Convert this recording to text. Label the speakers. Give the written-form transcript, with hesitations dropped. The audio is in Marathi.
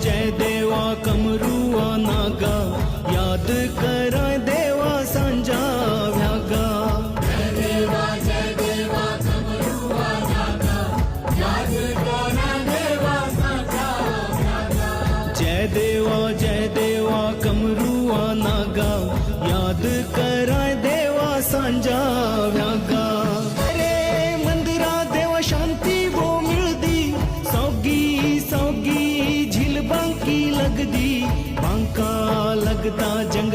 Speaker 1: जय देवा कमरुआ नागा याद करा देवा सांजा व्यागा
Speaker 2: जय देवा कमरुआ नागा याद करा देवा सांजा व्यागा
Speaker 1: जय देवा कमरुआ नागा याद करा देवा सांजा व्यागा अरे मंदिरा देवा शांती वो मिलदी सौगी झील बांकी लगदी बांका लगदा जंग